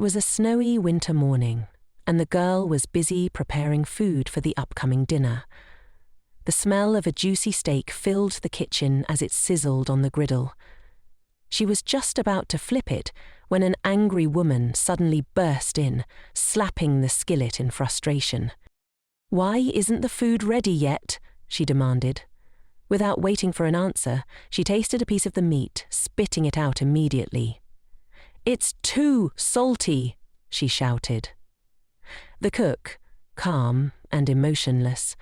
It was a snowy winter morning, and the girl was busy preparing food for the upcoming dinner. The smell of a juicy steak filled the kitchen as it sizzled on the griddle. She was just about to flip it when an angry woman suddenly burst in, slapping the skillet in frustration. "Why isn't the food ready yet?" she demanded. Without waiting for an answer, she tasted a piece of the meat, spitting it out immediately. "It's too salty," she shouted. The cook, calm and emotionless,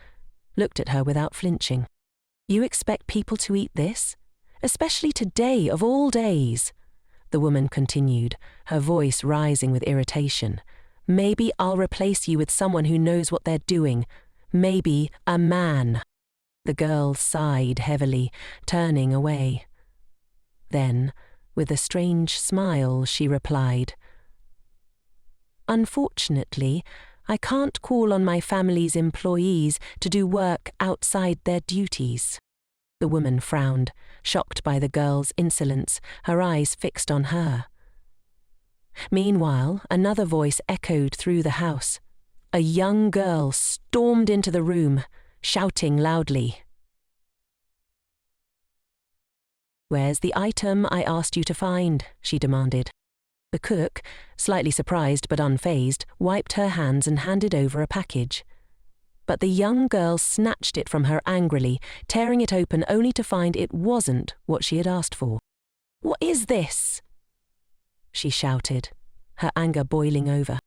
looked at her without flinching. "You expect people to eat this? Especially today of all days," the woman continued, her voice rising with irritation. "Maybe I'll replace you with someone who knows what they're doing. Maybe a man." The girl sighed heavily, turning away. Then, with a strange smile, she replied, "Unfortunately, I can't call on my family's employees to do work outside their duties." The woman frowned, shocked by the girl's insolence, her eyes fixed on her. Meanwhile, another voice echoed through the house. A young girl stormed into the room, shouting loudly. "Where's the item I asked you to find?" she demanded. The cook, slightly surprised but unfazed, wiped her hands and handed over a package. But the young girl snatched it from her angrily, tearing it open only to find it wasn't what she had asked for. "What is this?" she shouted, her anger boiling over.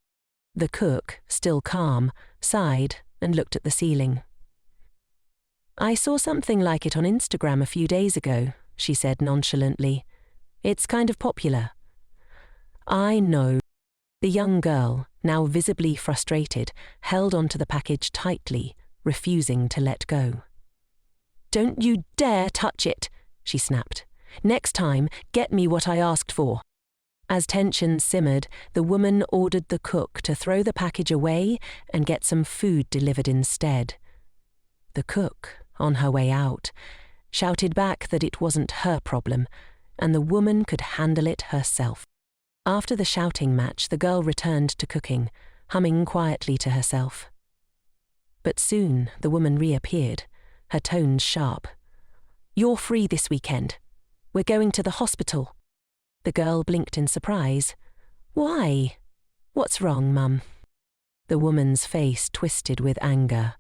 The cook, still calm, sighed and looked at the ceiling. "I saw something like it on Instagram a few days ago," she said nonchalantly. "It's kind of popular." "I know." The young girl, now visibly frustrated, held onto the package tightly, refusing to let go. "Don't you dare touch it," she snapped. "Next time, get me what I asked for." As tension simmered, the woman ordered the cook to throw the package away and get some food delivered instead. The cook, on her way out, shouted back that it wasn't her problem, and the woman could handle it herself. After the shouting match, the girl returned to cooking, humming quietly to herself. But soon the woman reappeared, her tones sharp. "You're free this weekend. We're going to the hospital." The girl blinked in surprise. "Why? What's wrong, Mum?" The woman's face twisted with anger.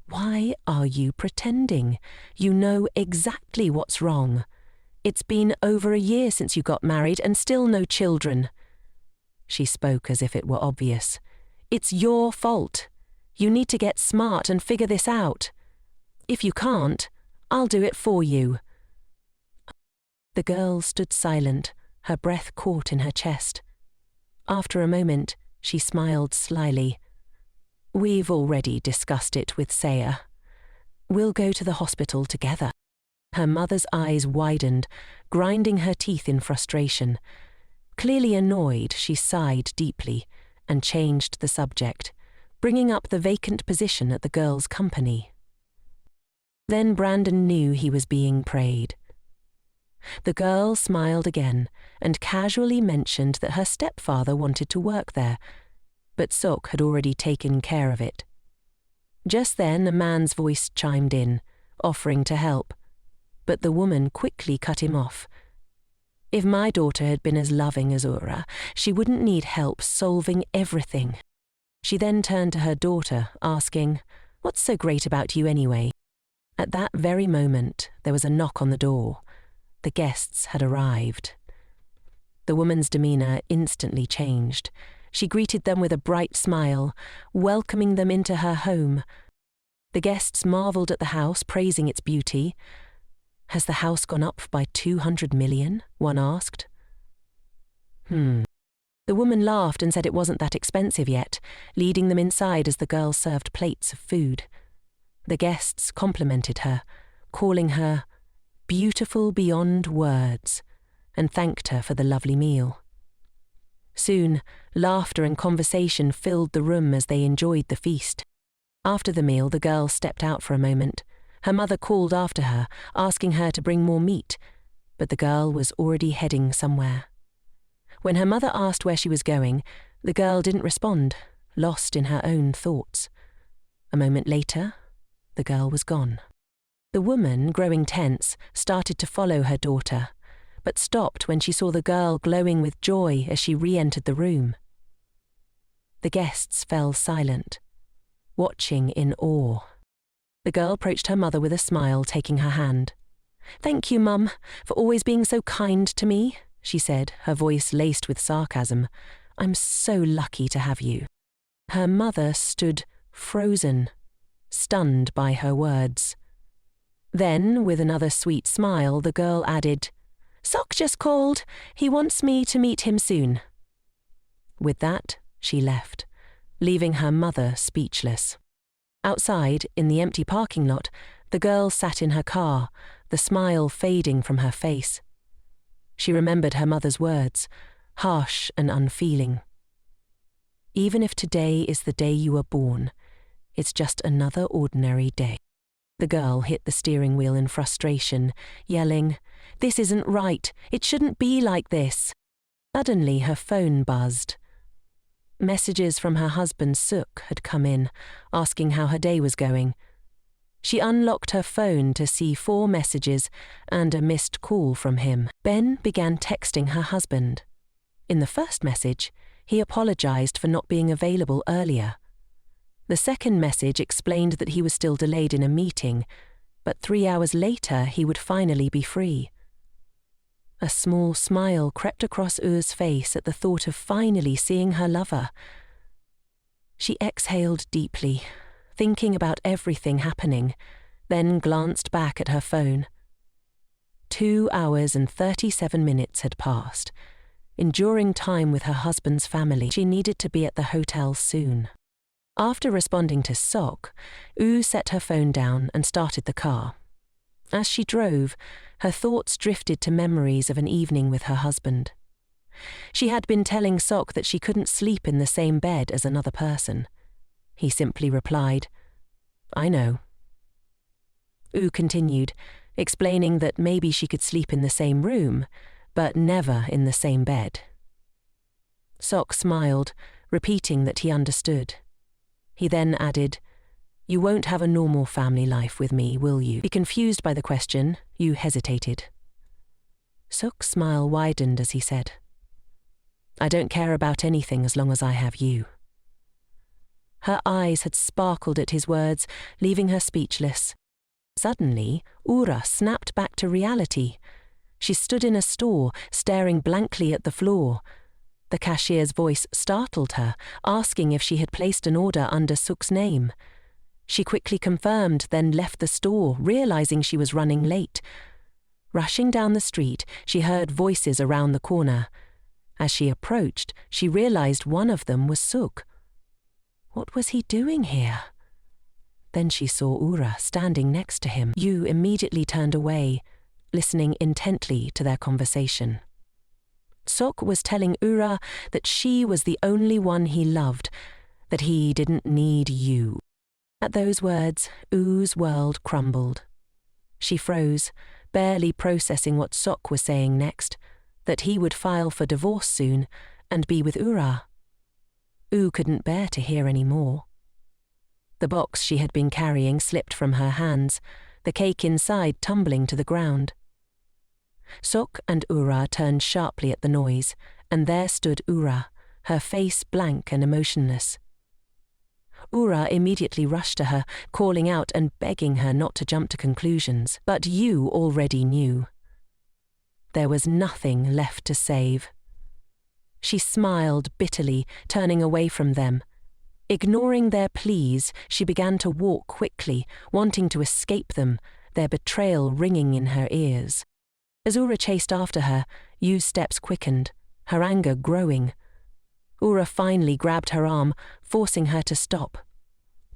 "Why are you pretending? You know exactly what's wrong. It's been over a year since you got married and still no children." She spoke as if it were obvious. "It's your fault. You need to get smart and figure this out. If you can't, I'll do it for you." The girl stood silent, her breath caught in her chest. After a moment, she smiled slyly. "We've already discussed it with Saya. We'll go to the hospital together." Her mother's eyes widened, grinding her teeth in frustration. Clearly annoyed, she sighed deeply and changed the subject, bringing up the vacant position at the girl's company. Then Brandon knew he was being preyed. The girl smiled again and casually mentioned that her stepfather wanted to work there, but Sok had already taken care of it. Just then a man's voice chimed in, offering to help, but the woman quickly cut him off. If my daughter had been as loving as Ura, she wouldn't need help solving everything. She then turned to her daughter, asking, "What's so great about you anyway?" At that very moment, there was a knock on the door. The guests had arrived. The woman's demeanor instantly changed. She greeted them with a bright smile, welcoming them into her home. The guests marveled at the house, praising its beauty. "Has the house gone up by 200 million?" one asked. The woman laughed and said it wasn't that expensive yet, leading them inside as the girl served plates of food. The guests complimented her, calling her beautiful beyond words, and thanked her for the lovely meal. Soon, laughter and conversation filled the room as they enjoyed the feast. After the meal, the girl stepped out for a moment. Her mother called after her, asking her to bring more meat, but the girl was already heading somewhere. When her mother asked where she was going, the girl didn't respond, lost in her own thoughts. A moment later, the girl was gone. The woman, growing tense, started to follow her daughter, but stopped when she saw the girl glowing with joy as she re-entered the room. The guests fell silent, watching in awe. The girl approached her mother with a smile, taking her hand. "Thank you, Mum, for always being so kind to me," she said, her voice laced with sarcasm. "I'm so lucky to have you." Her mother stood frozen, stunned by her words. Then, with another sweet smile, the girl added, "Sok just called. He wants me to meet him soon." With that, she left, leaving her mother speechless. Outside, in the empty parking lot, the girl sat in her car, the smile fading from her face. She remembered her mother's words, harsh and unfeeling. "Even if today is the day you were born, it's just another ordinary day." The girl hit the steering wheel in frustration, yelling, "This isn't right. It shouldn't be like this." Suddenly, her phone buzzed. Messages from her husband Suk had come in, asking how her day was going. She unlocked her phone to see 4 messages and a missed call from him. Ben began texting her husband. In the first message, he apologized for not being available earlier. The second message explained that he was still delayed in a meeting, but 3 hours later he would finally be free. A small smile crept across U's face at the thought of finally seeing her lover. She exhaled deeply, thinking about everything happening, then glanced back at her phone. 2 hours and 37 minutes had passed. Enduring time with her husband's family, she needed to be at the hotel soon. After responding to Sok, U set her phone down and started the car. As she drove, her thoughts drifted to memories of an evening with her husband. She had been telling Sok that she couldn't sleep in the same bed as another person. He simply replied, "I know." U continued, explaining that maybe she could sleep in the same room, but never in the same bed. Sok smiled, repeating that he understood. He then added, "You won't have a normal family life with me, will you?" Be confused by the question, U hesitated. Sok's smile widened as he said, "I don't care about anything as long as I have you." Her eyes had sparkled at his words, leaving her speechless. Suddenly, Ura snapped back to reality. She stood in a store, staring blankly at the floor. The cashier's voice startled her, asking if she had placed an order under Suk's name. She quickly confirmed, then left the store, realizing she was running late. Rushing down the street, she heard voices around the corner. As she approached, she realized one of them was Suk. What was he doing here? Then she saw Ura standing next to him. Yu immediately turned away, listening intently to their conversation. Sok was telling Ura that she was the only one he loved, that he didn't need Yu. At those words, U's world crumbled. She froze, barely processing what Sok was saying next, that he would file for divorce soon and be with Ura. U couldn't bear to hear any more. The box she had been carrying slipped from her hands, the cake inside tumbling to the ground. Sok and Ura turned sharply at the noise, and there stood Ura, her face blank and emotionless. Ura immediately rushed to her, calling out and begging her not to jump to conclusions, but Yu already knew. There was nothing left to save. She smiled bitterly, turning away from them. Ignoring their pleas, she began to walk quickly, wanting to escape them, their betrayal ringing in her ears. As Ura chased after her, Yu's steps quickened, her anger growing. Ura finally grabbed her arm, forcing her to stop.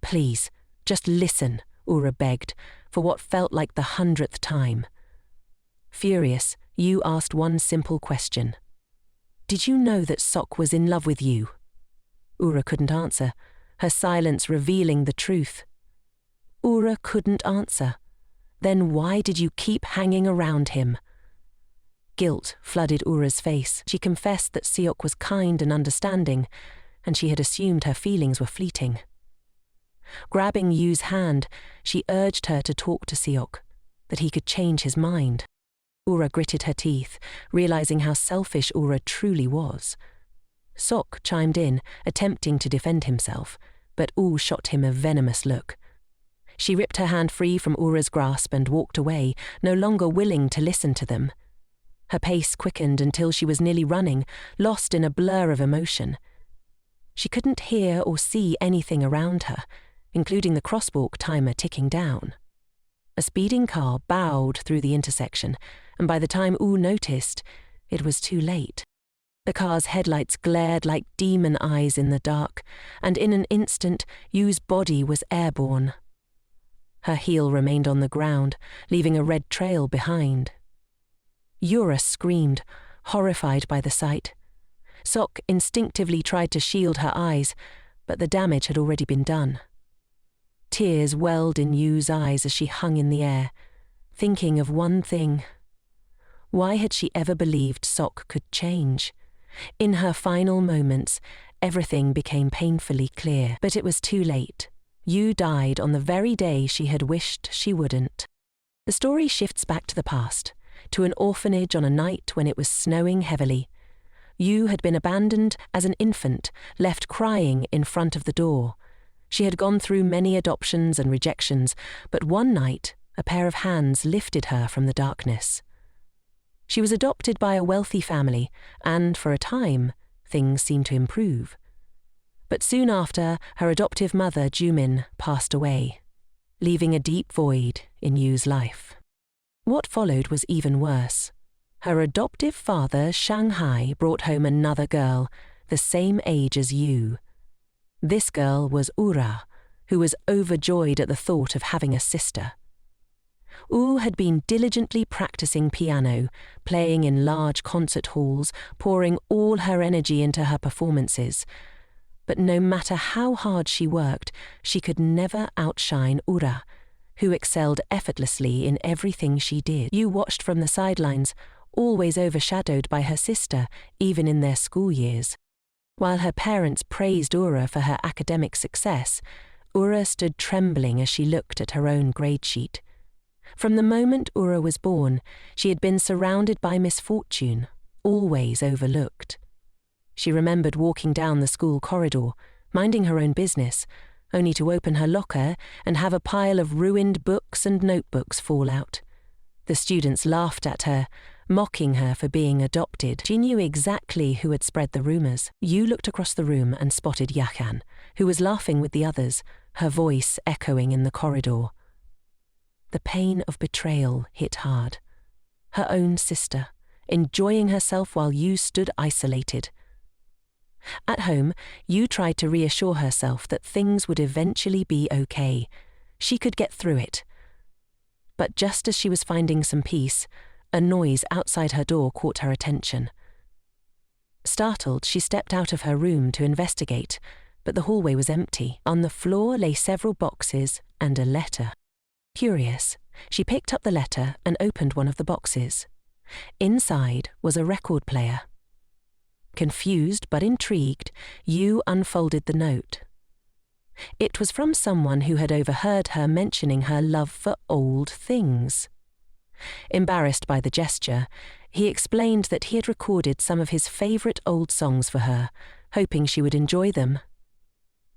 "Please, just listen," Ura begged, for what felt like the 100th time. Furious, Yu asked one simple question. "Did you know that Sok was in love with you?" Ura couldn't answer, her silence revealing the truth. Ura couldn't answer. Then why did you keep hanging around him? Guilt flooded Ura's face. She confessed that Seok was kind and understanding, and she had assumed her feelings were fleeting. Grabbing Yu's hand, she urged her to talk to Seok, that he could change his mind. Ura gritted her teeth, realizing how selfish Ura truly was. Sok chimed in, attempting to defend himself, but U shot him a venomous look. She ripped her hand free from Ura's grasp and walked away, no longer willing to listen to them. Her pace quickened until she was nearly running, lost in a blur of emotion. She couldn't hear or see anything around her, including the crosswalk timer ticking down. A speeding car bowed through the intersection, and by the time U noticed, it was too late. The car's headlights glared like demon eyes in the dark, and in an instant, Yu's body was airborne. Her heel remained on the ground, leaving a red trail behind. Ura screamed, horrified by the sight. Sok instinctively tried to shield her eyes, but the damage had already been done. Tears welled in Yu's eyes as she hung in the air, thinking of one thing. Why had she ever believed Sok could change? In her final moments, everything became painfully clear, but it was too late. Yu died on the very day she had wished she wouldn't. The story shifts back to the past, to an orphanage on a night when it was snowing heavily. Yu had been abandoned as an infant, left crying in front of the door. She had gone through many adoptions and rejections, but one night, a pair of hands lifted her from the darkness. She was adopted by a wealthy family, and for a time, things seemed to improve. But soon after, her adoptive mother, Jumin, passed away, leaving a deep void in Yu's life. What followed was even worse. Her adoptive father, Shanghai, brought home another girl, the same age as Yu. This girl was Ura, who was overjoyed at the thought of having a sister. U had been diligently practicing piano, playing in large concert halls, pouring all her energy into her performances. But no matter how hard she worked, she could never outshine Ura, who excelled effortlessly in everything she did. Yu watched from the sidelines, always overshadowed by her sister, even in their school years. While her parents praised Ura for her academic success, Ura stood trembling as she looked at her own grade sheet. From the moment Ura was born, she had been surrounded by misfortune, always overlooked. She remembered walking down the school corridor, minding her own business, only to open her locker and have a pile of ruined books and notebooks fall out. The students laughed at her, mocking her for being adopted. She knew exactly who had spread the rumors. Yu looked across the room and spotted Yakan, who was laughing with the others, her voice echoing in the corridor. The pain of betrayal hit hard. Her own sister, enjoying herself while Yu stood isolated. At home, Yu tried to reassure herself that things would eventually be okay. She could get through it. But just as she was finding some peace, a noise outside her door caught her attention. Startled, she stepped out of her room to investigate, but the hallway was empty. On the floor lay several boxes and a letter. Curious, she picked up the letter and opened one of the boxes. Inside was a record player. Confused but intrigued, Yu unfolded the note. It was from someone who had overheard her mentioning her love for old things. Embarrassed by the gesture, he explained that he had recorded some of his favorite old songs for her, hoping she would enjoy them.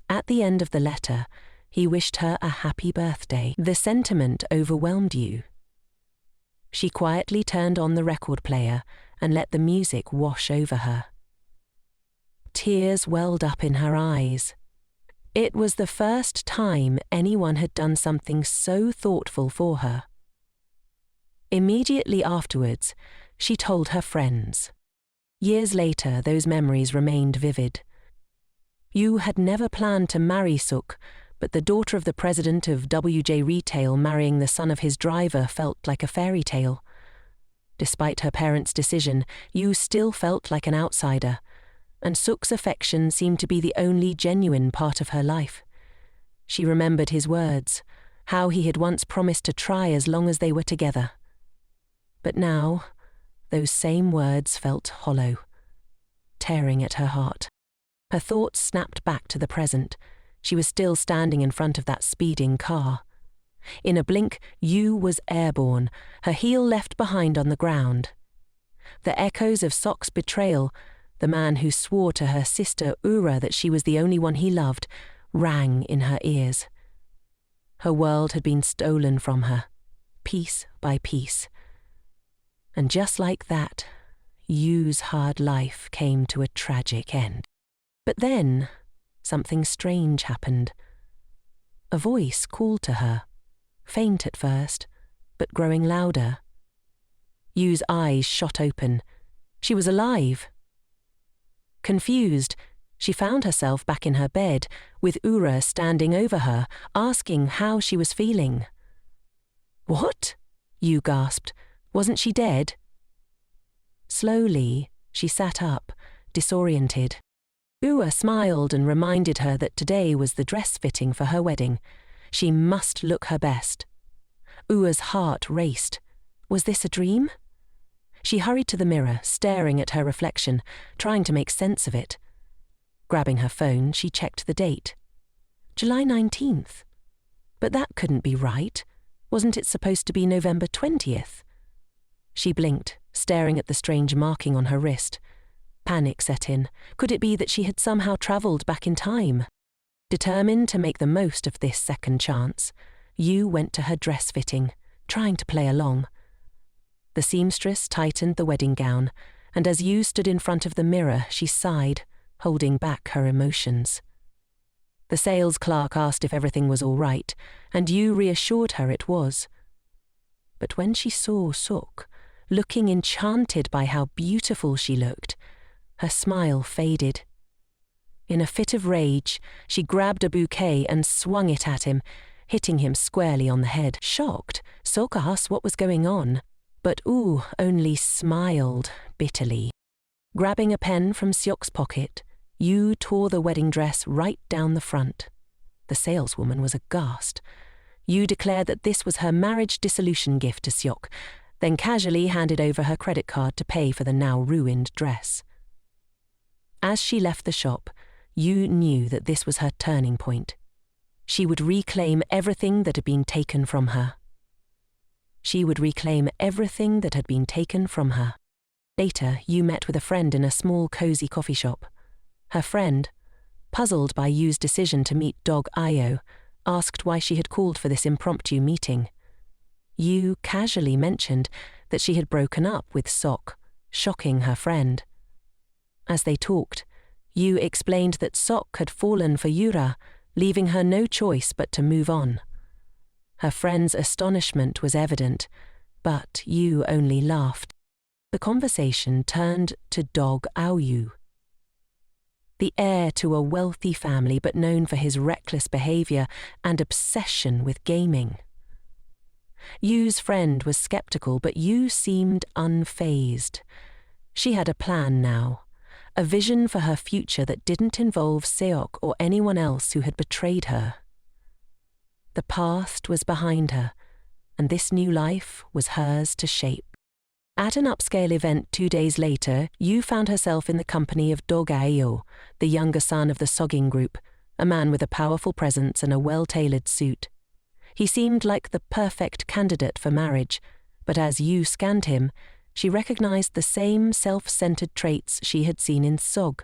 At the end of the letter, he wished her a happy birthday. The sentiment overwhelmed Yu. She quietly turned on the record player and let the music wash over her. Tears welled up in her eyes. It was the first time anyone had done something so thoughtful for her. Immediately afterwards, she told her friends. Years later, those memories remained vivid. Yu had never planned to marry Suk, but the daughter of the president of WJ Retail marrying the son of his driver felt like a fairy tale. Despite her parents' decision, Yu still felt like an outsider, and Suk's affection seemed to be the only genuine part of her life. She remembered his words, how he had once promised to try as long as they were together. But now, those same words felt hollow, tearing at her heart. Her thoughts snapped back to the present. She was still standing in front of that speeding car. In a blink, Yu was airborne, her heel left behind on the ground. The echoes of Sok's betrayal, the man who swore to her sister Ura that she was the only one he loved, rang in her ears. Her world had been stolen from her, piece by piece. And just like that, Yu's hard life came to a tragic end. But then, something strange happened. A voice called to her, faint at first, but growing louder. Yu's eyes shot open. She was alive. Confused, she found herself back in her bed, with Ura standing over her, asking how she was feeling. "What?" Yu gasped. "Wasn't she dead?" Slowly, she sat up, disoriented. Ura smiled and reminded her that today was the dress fitting for her wedding. She must look her best. Ura's heart raced. Was this a dream? She hurried to the mirror, staring at her reflection, trying to make sense of it. Grabbing her phone, she checked the date. July 19th. But that couldn't be right. Wasn't it supposed to be November 20th? She blinked, staring at the strange marking on her wrist. Panic set in. Could it be that she had somehow travelled back in time? Determined to make the most of this second chance, Yu went to her dress fitting, trying to play along. The seamstress tightened the wedding gown, and as Yu stood in front of the mirror, she sighed, holding back her emotions. The sales clerk asked if everything was all right, and Yu reassured her it was. But when she saw Sok, looking enchanted by how beautiful she looked, her smile faded. In a fit of rage, she grabbed a bouquet and swung it at him, hitting him squarely on the head. Shocked, Sok asked what was going on, but Yu only smiled bitterly. Grabbing a pen from Seok's pocket, Yu tore the wedding dress right down the front. The saleswoman was aghast. Yu declared that this was her marriage dissolution gift to Seok, then casually handed over her credit card to pay for the now ruined dress. As she left the shop, Yu knew that this was her turning point. She would reclaim everything that had been taken from her. She would reclaim everything that had been taken from her. Later, Yu met with a friend in a small, cozy coffee shop. Her friend, puzzled by Yu's decision to meet dog Ayo, asked why she had called for this impromptu meeting. Yu casually mentioned that she had broken up with Sok, shocking her friend. As they talked, Yu explained that Sok had fallen for Yura, leaving her no choice but to move on. Her friend's astonishment was evident, but Yu only laughed. The conversation turned to dog Aoyu. The heir to a wealthy family but known for his reckless behavior and obsession with gaming. Yu's friend was skeptical, but Yu seemed unfazed. She had a plan now, a vision for her future that didn't involve Seok or anyone else who had betrayed her. The past was behind her, and this new life was hers to shape. At an upscale event 2 days later, Yu found herself in the company of Dog Ayo, the younger son of the Sogging group, a man with a powerful presence and a well-tailored suit. He seemed like the perfect candidate for marriage, but as Yu scanned him, she recognized the same self-centered traits she had seen in Sog.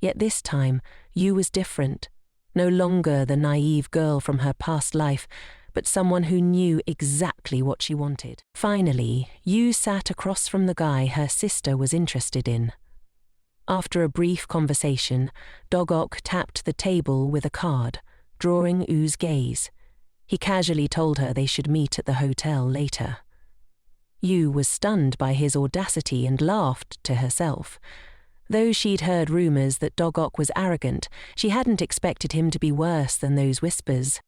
Yet this time, Yu was different, no longer the naive girl from her past life, but someone who knew exactly what she wanted. Finally, Yu sat across from the guy her sister was interested in. After a brief conversation, Dogok tapped the table with a card, drawing Yu's gaze. He casually told her they should meet at the hotel later. Yu was stunned by his audacity and laughed to herself. Though she'd heard rumours that Dogok was arrogant, she hadn't expected him to be worse than those whispers.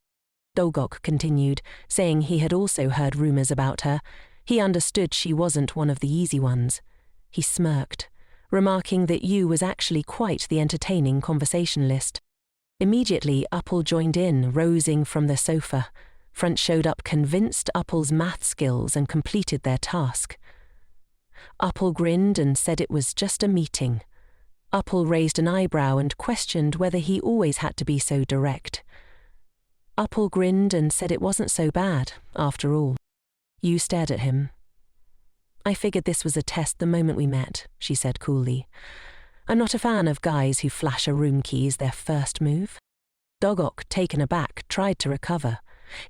Dogok continued, saying he had also heard rumours about her. He understood she wasn't one of the easy ones. He smirked, remarking that Yu was actually quite the entertaining conversationalist. Immediately, Uppal joined in, rosing from the sofa. Front showed up convinced Uppal's math skills and completed their task. Uppel grinned and said it was just a meeting. Uppel raised an eyebrow and questioned whether he always had to be so direct. Uppel grinned and said it wasn't so bad, after all. Yu stared at him. I figured this was a test the moment we met, she said coolly. I'm not a fan of guys who flash a room key as their first move. Dogok, taken aback, tried to recover.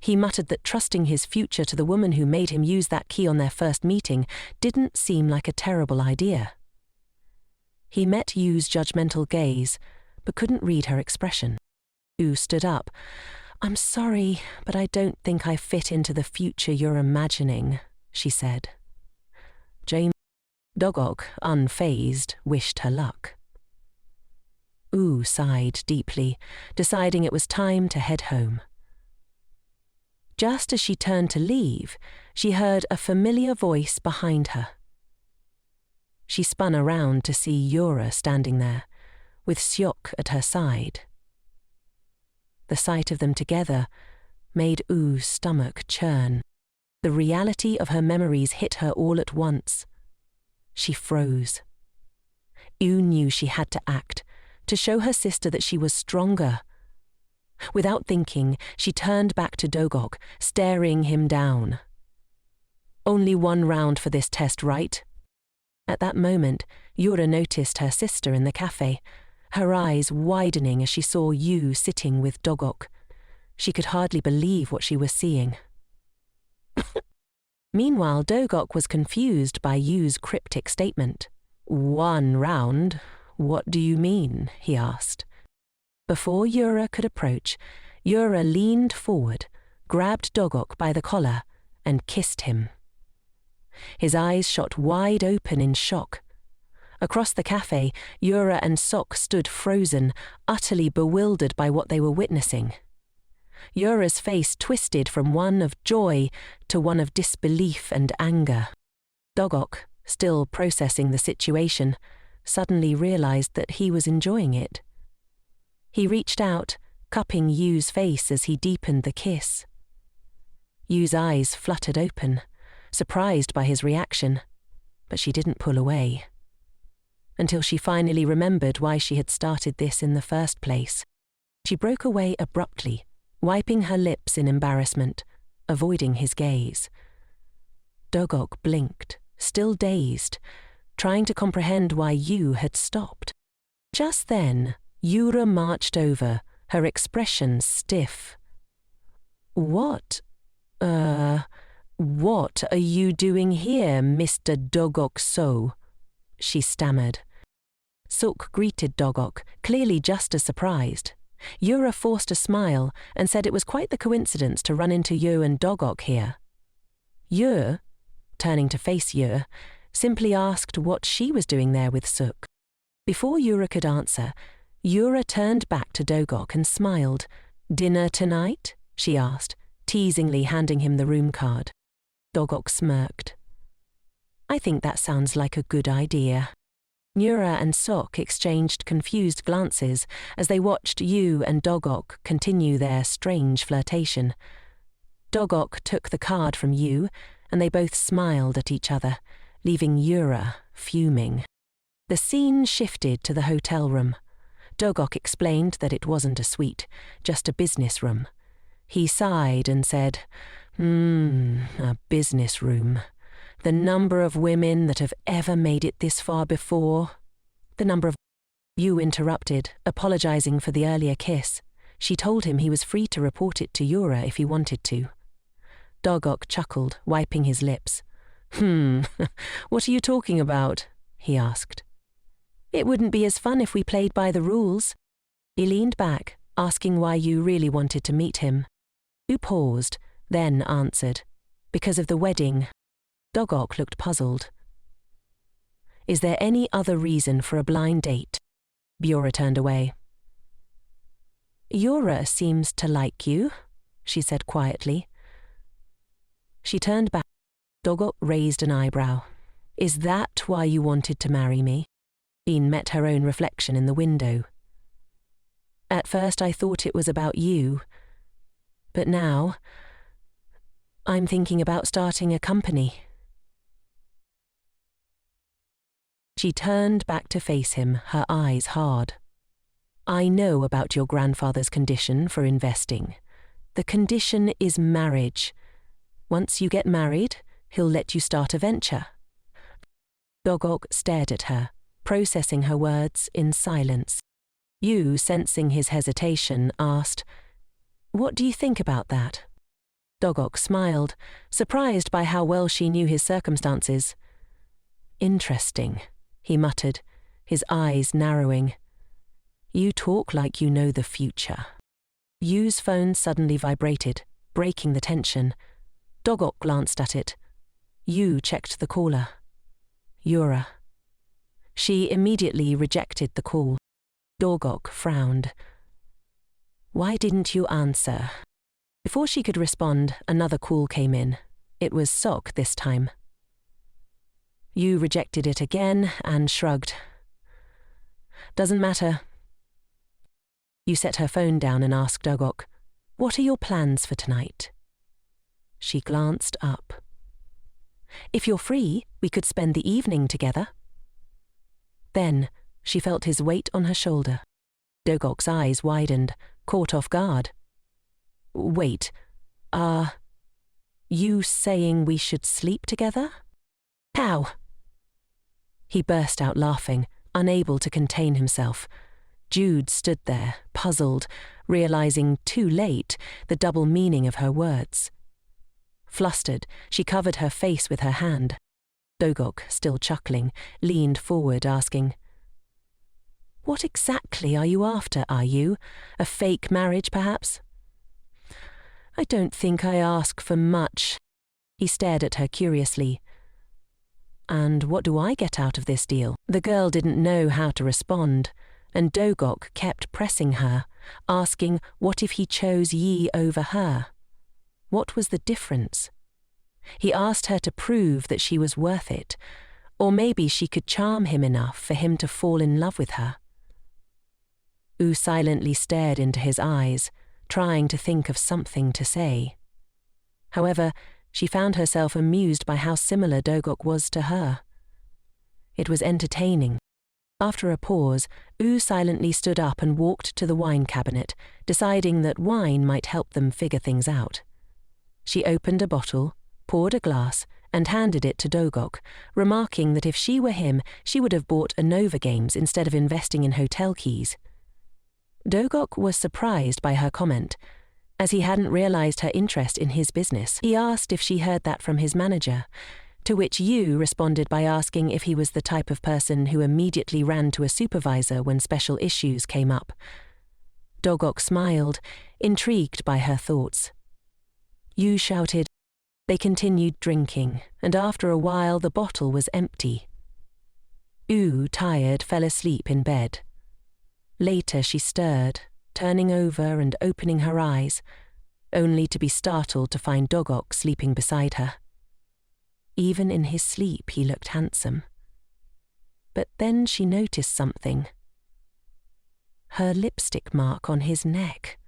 He muttered that trusting his future to the woman who made him use that key on their first meeting didn't seem like a terrible idea. He met Yu's judgmental gaze, but couldn't read her expression. Yu stood up. I'm sorry, but I don't think I fit into the future you're imagining, she said. James Dogok, unfazed, wished her luck. Yu sighed deeply, deciding it was time to head home. Just as she turned to leave, she heard a familiar voice behind her. She spun around to see Yura standing there, with Seok at her side. The sight of them together made Yu's stomach churn. The reality of her memories hit her all at once. She froze. Yu knew she had to act, to show her sister that she was stronger. Without thinking, she turned back to Dogok, staring him down. Only one round for this test, right? At that moment, Yura noticed her sister in the cafe, her eyes widening as she saw Yu sitting with Dogok. She could hardly believe what she was seeing. Meanwhile, Dogok was confused by Yu's cryptic statement. One round? What do you mean? He asked. Before Yura could approach, Yura leaned forward, grabbed Dogok by the collar, and kissed him. His eyes shot wide open in shock. Across the cafe, Yura and Sok stood frozen, utterly bewildered by what they were witnessing. Yura's face twisted from one of joy to one of disbelief and anger. Dogok, still processing the situation, suddenly realized that he was enjoying it. He reached out, cupping Yu's face as he deepened the kiss. Yu's eyes fluttered open, surprised by his reaction, but she didn't pull away. Until she finally remembered why she had started this in the first place. She broke away abruptly, wiping her lips in embarrassment, avoiding his gaze. Dogok blinked, still dazed, trying to comprehend why Yu had stopped. Just then, Yura marched over, her expression stiff. What are you doing here, Mr. Dogok So? She stammered. Sok greeted Dogok, clearly just as surprised. Yura forced a smile and said it was quite the coincidence to run into Yu and Dogok here. Yu, turning to face Yu, simply asked what she was doing there with Sok. Before Yura could answer, Yura turned back to Dogok and smiled. Dinner tonight? She asked, teasingly handing him the room card. Dogok smirked. I think that sounds like a good idea. Yura and Sok exchanged confused glances as they watched Yu and Dogok continue their strange flirtation. Dogok took the card from Yu, and they both smiled at each other, leaving Yura fuming. The scene shifted to the hotel room. Dogok explained that it wasn't a suite, just a business room. He sighed and said, a business room. The number of women that have ever made it this far before. The number of... Yu interrupted, apologizing for the earlier kiss. She told him he was free to report it to Yura if he wanted to. Dogok chuckled, wiping his lips. What are you talking about? He asked. It wouldn't be as fun if we played by the rules. He leaned back, asking why Yu really wanted to meet him. Yu paused, then answered, because of the wedding. Dogok looked puzzled. Is there any other reason for a blind date? Yura turned away. Yura seems to like you, she said quietly. She turned back. Dogok raised an eyebrow. Is that why you wanted to marry me? Jean met her own reflection in the window. At first I thought it was about you, but now I'm thinking about starting a company. She turned back to face him, her eyes hard. I know about your grandfather's condition for investing. The condition is marriage. Once you get married, he'll let you start a venture. Dogok stared at her, processing her words in silence. Yu, sensing his hesitation, asked, "What do you think about that?" Dogok smiled, surprised by how well she knew his circumstances. Interesting, he muttered, his eyes narrowing. You talk like you know the future. Yu's phone suddenly vibrated, breaking the tension. Dogok glanced at it. Yu checked the caller. Yura. She immediately rejected the call. Dogok frowned. Why didn't you answer? Before she could respond, another call came in. It was Sok this time. Yu rejected it again and shrugged. Doesn't matter. Yu set her phone down and asked Dogok, "What are your plans for tonight?" She glanced up. "If you're free, we could spend the evening together." Then she felt his weight on her shoulder. Dogok's eyes widened, caught off guard. Wait, you saying we should sleep together? How? He burst out laughing, unable to contain himself. Jude stood there, puzzled, realizing too late the double meaning of her words. Flustered, she covered her face with her hand. Dogok, still chuckling, leaned forward, asking, "What exactly are you after, are you? A fake marriage, perhaps?" "I don't think I ask for much." He stared at her curiously. "And what do I get out of this deal?" The girl didn't know how to respond, and Dogok kept pressing her, asking what if he chose Yi over her. What was the difference? He asked her to prove that she was worth it, or maybe she could charm him enough for him to fall in love with her. U silently stared into his eyes, trying to think of something to say. However, she found herself amused by how similar Dogok was to her. It was entertaining. After a pause, U silently stood up and walked to the wine cabinet, deciding that wine might help them figure things out. She opened a bottle, poured a glass, and handed it to Dogok, remarking that if she were him, she would have bought Nova games instead of investing in hotel keys. Dogok was surprised by her comment, as he hadn't realized her interest in his business. He asked if she heard that from his manager, to which Yu responded by asking if he was the type of person who immediately ran to a supervisor when special issues came up. Dogok smiled, intrigued by her thoughts. Yu shouted. They continued drinking, and after a while the bottle was empty. U, tired, fell asleep in bed. Later she stirred, turning over and opening her eyes, only to be startled to find Dogok sleeping beside her. Even in his sleep he looked handsome. But then she noticed something. Her lipstick mark on his neck.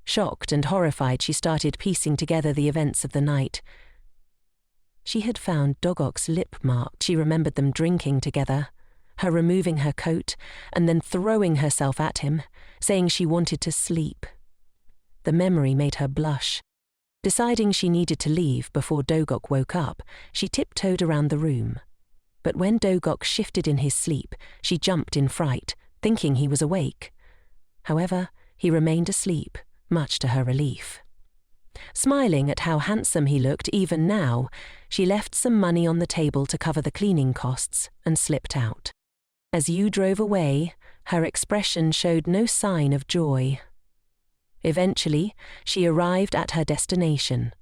Shocked and horrified, she started piecing together the events of the night. She had found Dogok's lip mark. She remembered them drinking together, her removing her coat and then throwing herself at him, saying she wanted to sleep. The memory made her blush. Deciding she needed to leave before Dogok woke up, she tiptoed around the room. But when Dogok shifted in his sleep, she jumped in fright, thinking he was awake. However, he remained asleep, much to her relief. Smiling at how handsome he looked even now, she left some money on the table to cover the cleaning costs and slipped out. As Yu drove away, her expression showed no sign of joy. Eventually, she arrived at her destination,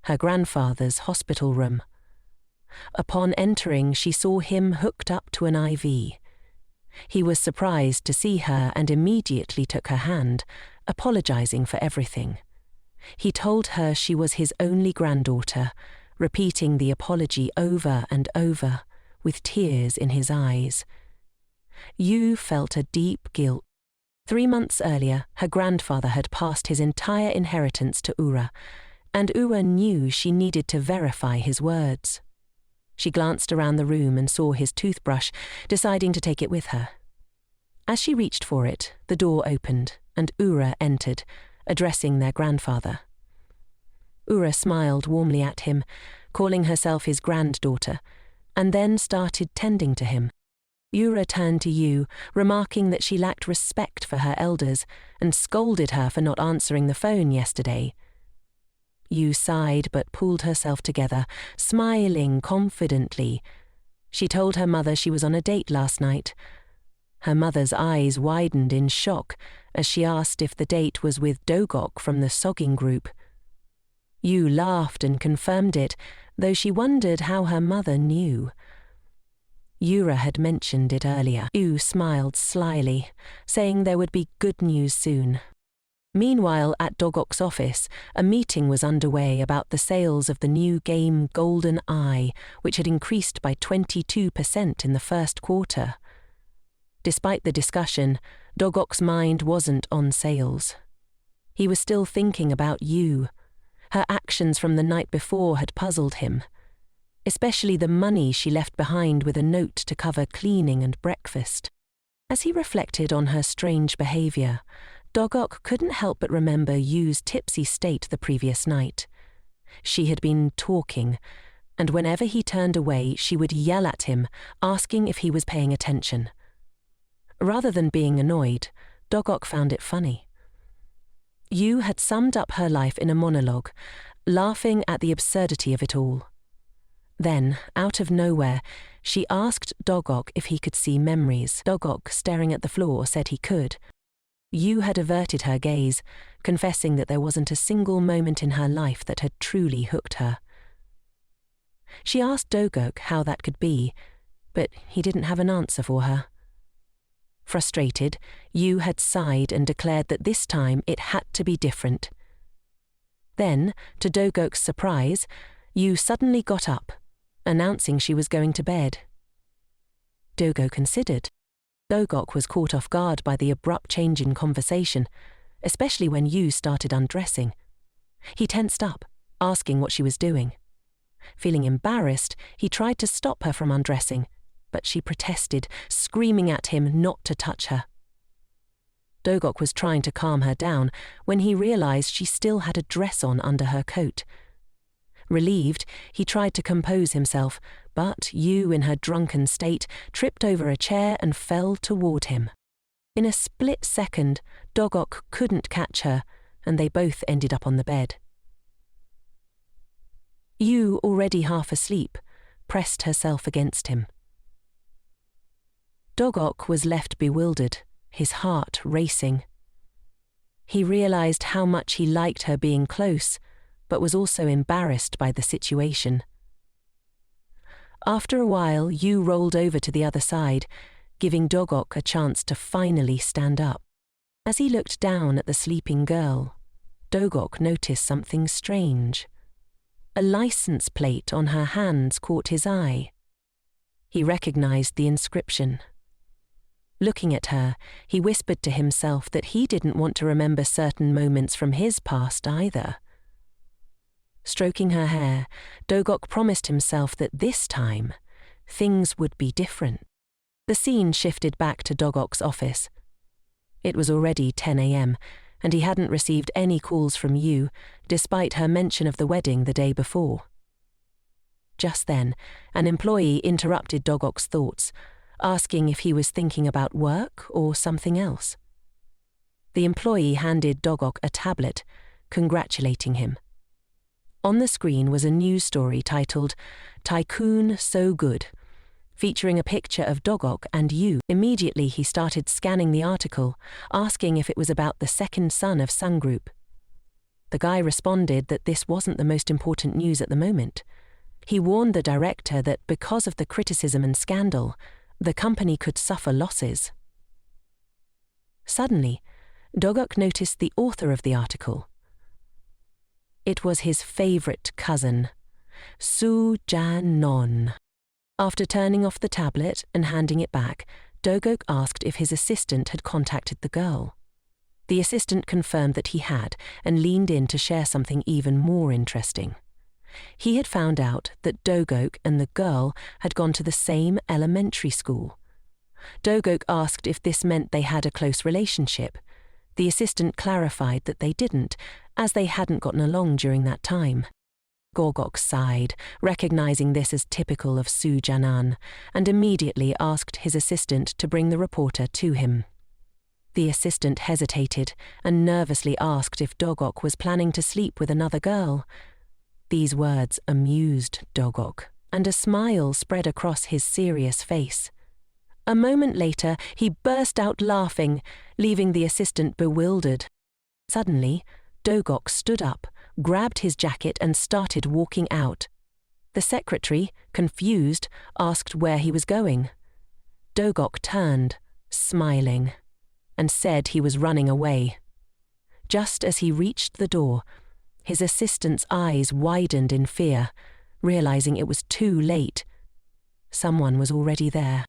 her grandfather's hospital room. Upon entering, she saw him hooked up to an IV. He was surprised to see her and immediately took her hand, apologizing for everything. He told her she was his only granddaughter, repeating the apology over and over, with tears in his eyes. Yu felt a deep guilt. 3 months earlier, her grandfather had passed his entire inheritance to Ura, and Ura knew she needed to verify his words. She glanced around the room and saw his toothbrush, deciding to take it with her. As she reached for it, the door opened and Ura entered, addressing their grandfather. Ura smiled warmly at him, calling herself his granddaughter, and then started tending to him. Ura turned to Yu, remarking that she lacked respect for her elders and scolded her for not answering the phone yesterday. Yu sighed but pulled herself together, smiling confidently. She told her mother she was on a date last night. Her mother's eyes widened in shock as she asked if the date was with Dogok from the sogging group. Yu laughed and confirmed it, though she wondered how her mother knew. Ura had mentioned it earlier. Yu smiled slyly, saying there would be good news soon. Meanwhile, at Dogok's office, a meeting was underway about the sales of the new game Golden Eye, which had increased by 22% in the first quarter. Despite the discussion, Dogok's mind wasn't on sales. He was still thinking about Yu. Her actions from the night before had puzzled him, especially the money she left behind with a note to cover cleaning and breakfast. As he reflected on her strange behavior, Dogok couldn't help but remember Yu's tipsy state the previous night. She had been talking, and whenever he turned away, she would yell at him, asking if he was paying attention. Rather than being annoyed, Dogok found it funny. Yu had summed up her life in a monologue, laughing at the absurdity of it all. Then, out of nowhere, she asked Dogok if he could see memories. Dogok, staring at the floor, said he could. Yu had averted her gaze, confessing that there wasn't a single moment in her life that had truly hooked her. She asked Dogok how that could be, but he didn't have an answer for her. Frustrated, Yu had sighed and declared that this time it had to be different. Then, to Dogok's surprise, Yu suddenly got up, announcing she was going to bed. Dogok considered. Dogok was caught off guard by the abrupt change in conversation, especially when Yu started undressing. He tensed up, asking what she was doing. Feeling embarrassed, he tried to stop her from undressing, but she protested, screaming at him not to touch her. Dogok was trying to calm her down when he realized she still had a dress on under her coat. Relieved, he tried to compose himself, but Yu, in her drunken state, tripped over a chair and fell toward him. In a split second, Dogok couldn't catch her, and they both ended up on the bed. Yu, already half asleep, pressed herself against him. Dogok was left bewildered, his heart racing. He realized how much he liked her being close, but was also embarrassed by the situation. After a while, Yu rolled over to the other side, giving Dogok a chance to finally stand up. As he looked down at the sleeping girl, Dogok noticed something strange. A license plate on her hands caught his eye. He recognized the inscription. Looking at her, he whispered to himself that he didn't want to remember certain moments from his past either. Stroking her hair, Dogok promised himself that this time, things would be different. The scene shifted back to Dogok's office. It was already 10 a.m., and he hadn't received any calls from Yu, despite her mention of the wedding the day before. Just then, an employee interrupted Dogok's thoughts, asking if he was thinking about work or something else. The employee handed Dogok a tablet, congratulating him. On the screen was a news story titled, "Tycoon So Good," featuring a picture of Dogok and Yu. Immediately he started scanning the article, asking if it was about the second son of Sun Group. The guy responded that this wasn't the most important news at the moment. He warned the director that because of the criticism and scandal, the company could suffer losses. Suddenly, Dogok noticed the author of the article. It was his favorite cousin, Su Jan-non. After turning off the tablet and handing it back, Dogok asked if his assistant had contacted the girl. The assistant confirmed that he had and leaned in to share something even more interesting. He had found out that Dogok and the girl had gone to the same elementary school. Dogok asked if this meant they had a close relationship. The assistant clarified that they didn't, as they hadn't gotten along during that time. Dogok sighed, recognizing this as typical of Su Janan, and immediately asked his assistant to bring the reporter to him. The assistant hesitated and nervously asked if Dogok was planning to sleep with another girl. These words amused Dogok, and a smile spread across his serious face. A moment later, he burst out laughing, leaving the assistant bewildered. Suddenly, Dogok stood up, grabbed his jacket and started walking out. The secretary, confused, asked where he was going. Dogok turned, smiling, and said he was running away. Just as he reached the door, his assistant's eyes widened in fear, realizing it was too late. Someone was already there.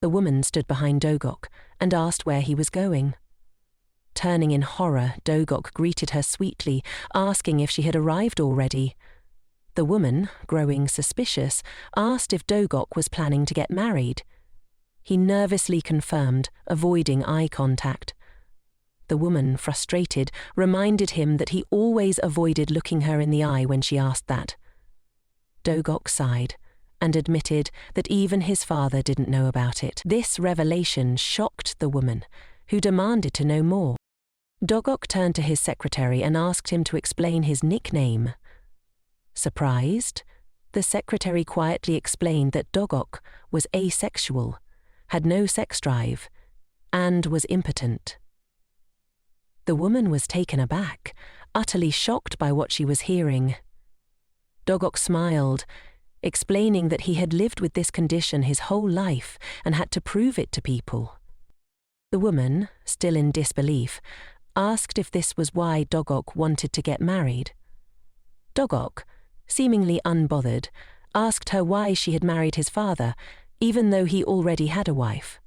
The woman stood behind Dogok and asked where he was going. Turning in horror, Dogok greeted her sweetly, asking if she had arrived already. The woman, growing suspicious, asked if Dogok was planning to get married. He nervously confirmed, avoiding eye contact. The woman, frustrated, reminded him that he always avoided looking her in the eye when she asked that. Dogok sighed and admitted that even his father didn't know about it. This revelation shocked the woman, who demanded to know more. Dogok turned to his secretary and asked him to explain his nickname. Surprised, the secretary quietly explained that Dogok was asexual, had no sex drive, and was impotent. The woman was taken aback, utterly shocked by what she was hearing. Dogok smiled, explaining that he had lived with this condition his whole life and had to prove it to people. The woman, still in disbelief, asked if this was why Dogok wanted to get married. Dogok, seemingly unbothered, asked her why she had married his father, even though he already had a wife.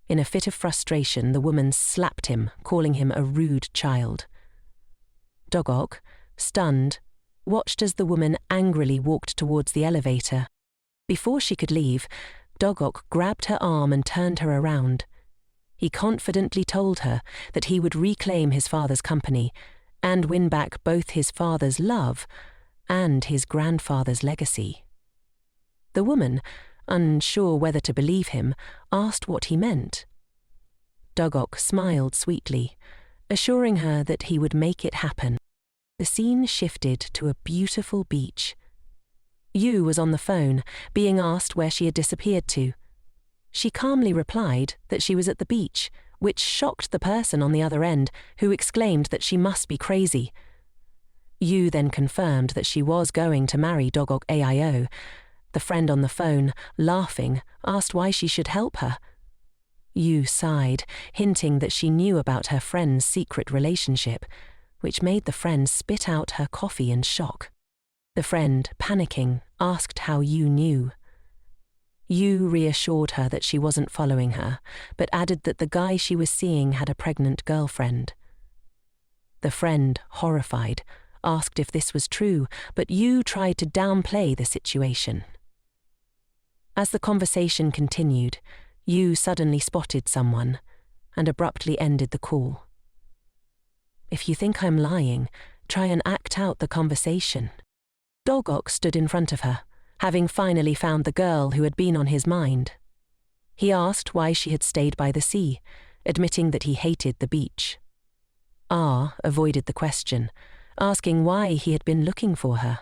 In a fit of frustration, the woman slapped him, calling him a rude child. Dogok, stunned, watched as the woman angrily walked towards the elevator. Before she could leave, Dogok grabbed her arm and turned her around. He confidently told her that he would reclaim his father's company and win back both his father's love and his grandfather's legacy. The woman, unsure whether to believe him, asked what he meant. Dogok smiled sweetly, assuring her that he would make it happen. The scene shifted to a beautiful beach. Yu was on the phone, being asked where she had disappeared to. She calmly replied that she was at the beach, which shocked the person on the other end, who exclaimed that she must be crazy. Yu then confirmed that she was going to marry Dogok Aio. The friend on the phone, laughing, asked why she should help her. Yu sighed, hinting that she knew about her friend's secret relationship, which made the friend spit out her coffee in shock. The friend, panicking, asked how Yu knew. Yu reassured her that she wasn't following her, but added that the guy she was seeing had a pregnant girlfriend. The friend, horrified, asked if this was true, but Yu tried to downplay the situation. As the conversation continued, Yu suddenly spotted someone and abruptly ended the call. "If you think I'm lying, try and act out the conversation." Dogok stood in front of her, having finally found the girl who had been on his mind. He asked why she had stayed by the sea, admitting that he hated the beach. Avoided the question, asking why he had been looking for her.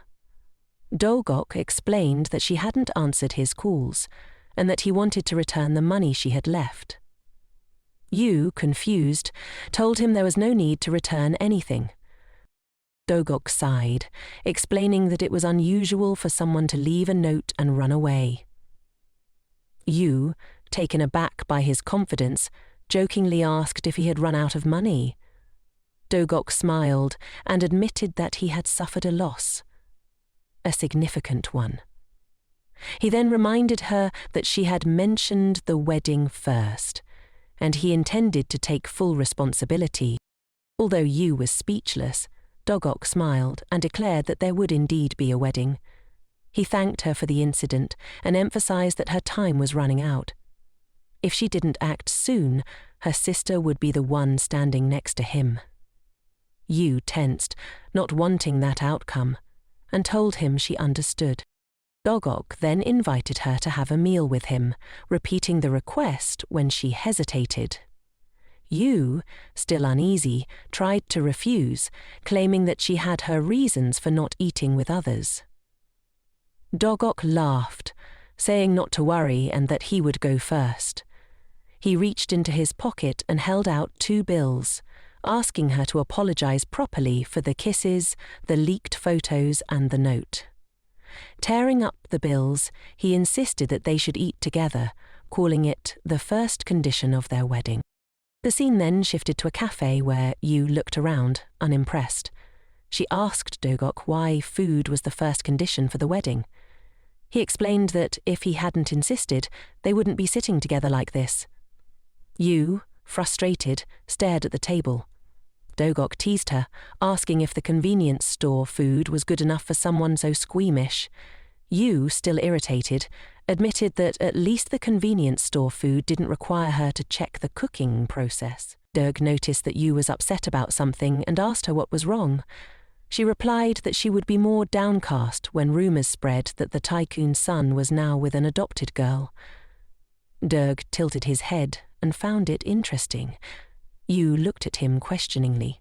Dogok explained that she hadn't answered his calls, and that he wanted to return the money she had left. Yu, confused, told him there was no need to return anything. Dogok sighed, explaining that it was unusual for someone to leave a note and run away. Yu, taken aback by his confidence, jokingly asked if he had run out of money. Dogok smiled and admitted that he had suffered a loss, a significant one. He then reminded her that she had mentioned the wedding first, and he intended to take full responsibility. Although Yu was speechless, Dogok smiled and declared that there would indeed be a wedding. He thanked her for the incident and emphasized that her time was running out. If she didn't act soon, her sister would be the one standing next to him. Yu tensed, not wanting that outcome, and told him she understood. Dogok then invited her to have a meal with him, repeating the request when she hesitated. Yu, still uneasy, tried to refuse, claiming that she had her reasons for not eating with others. Dogok laughed, saying not to worry and that he would go first. He reached into his pocket and held out 2 bills, asking her to apologize properly for the kisses, the leaked photos, and the note. Tearing up the bills, he insisted that they should eat together, calling it the first condition of their wedding. The scene then shifted to a cafe where Yu looked around, unimpressed. She asked Dogok why food was the first condition for the wedding. He explained that if he hadn't insisted, they wouldn't be sitting together like this. Yu, frustrated, stared at the table. Dogok teased her, asking if the convenience store food was good enough for someone so squeamish. Yu, still irritated, admitted that at least the convenience store food didn't require her to check the cooking process. Dog noticed that Yu was upset about something and asked her what was wrong. She replied that she would be more downcast when rumors spread that the tycoon's son was now with an adopted girl. Dog tilted his head and found it interesting. Yu looked at him questioningly.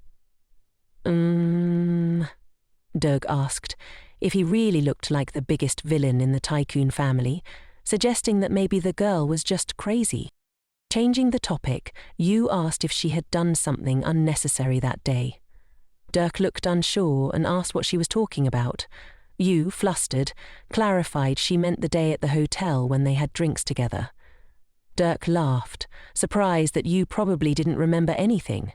Dog asked if he really looked like the biggest villain in the tycoon family, suggesting that maybe the girl was just crazy. Changing the topic, Yu asked if she had done something unnecessary that day. Dirk looked unsure and asked what she was talking about. Yu, flustered, clarified she meant the day at the hotel when they had drinks together. Dirk laughed, surprised that Yu probably didn't remember anything.